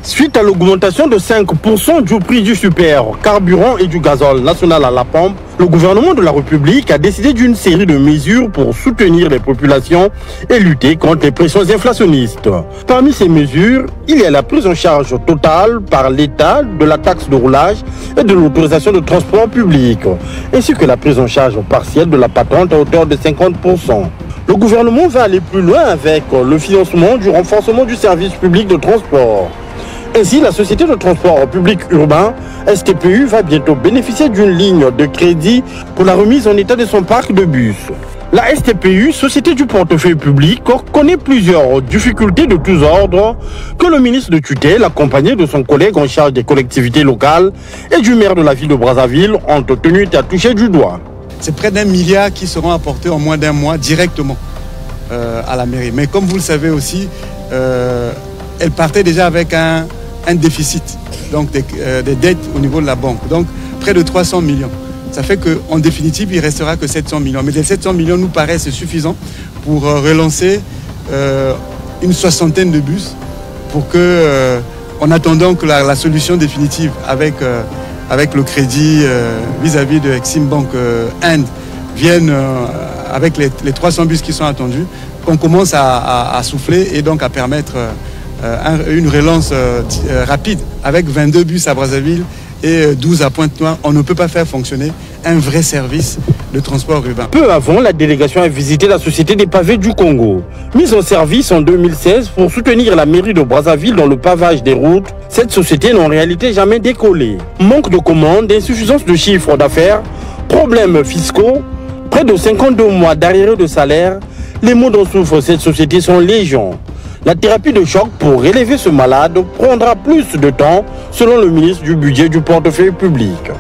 Suite à l'augmentation de 5% du prix du super, carburant et du gazole national à la pompe, le gouvernement de la République a décidé d'une série de mesures pour soutenir les populations et lutter contre les pressions inflationnistes. Parmi ces mesures, il y a la prise en charge totale par l'État de la taxe de roulage et de l'autorisation de transport public, ainsi que la prise en charge partielle de la patente à hauteur de 50%. Le gouvernement va aller plus loin avec le financement du renforcement du service public de transport. Ainsi, la société de transport public urbain, STPU, va bientôt bénéficier d'une ligne de crédit pour la remise en état de son parc de bus. La STPU, société du portefeuille public, connaît plusieurs difficultés de tous ordres que le ministre de tutelle, accompagné de son collègue en charge des collectivités locales et du maire de la ville de Brazzaville, ont tenu à toucher du doigt. C'est près d'1 milliard qui seront apportés en moins d'1 mois directement à la mairie. Mais comme vous le savez aussi, elle partait déjà avec un déficit, donc des dettes au niveau de la banque, donc près de 300 millions. Ça fait qu'en définitive, il ne restera que 700 millions. Mais les 700 millions nous paraissent suffisants pour relancer une soixantaine de bus pour que, en attendant que la solution définitive avec le crédit vis-à-vis de Exim Bank Inde vienne avec les 300 bus qui sont attendus, qu'on commence à souffler et donc à permettre une relance rapide. Avec 22 bus à Brazzaville et 12 à Pointe-Noire, on ne peut pas faire fonctionner un vrai service de transport urbain. Peu avant, la délégation a visité la Société des pavés du Congo. Mise en service en 2016 pour soutenir la mairie de Brazzaville dans le pavage des routes, cette société n'a en réalité jamais décollé. Manque de commandes, insuffisance de chiffre d'affaires, problèmes fiscaux, près de 52 mois d'arriérés de salaire, les maux dont souffre cette société sont légion. La thérapie de choc pour relever ce malade prendra plus de temps selon le ministre du budget du portefeuille public.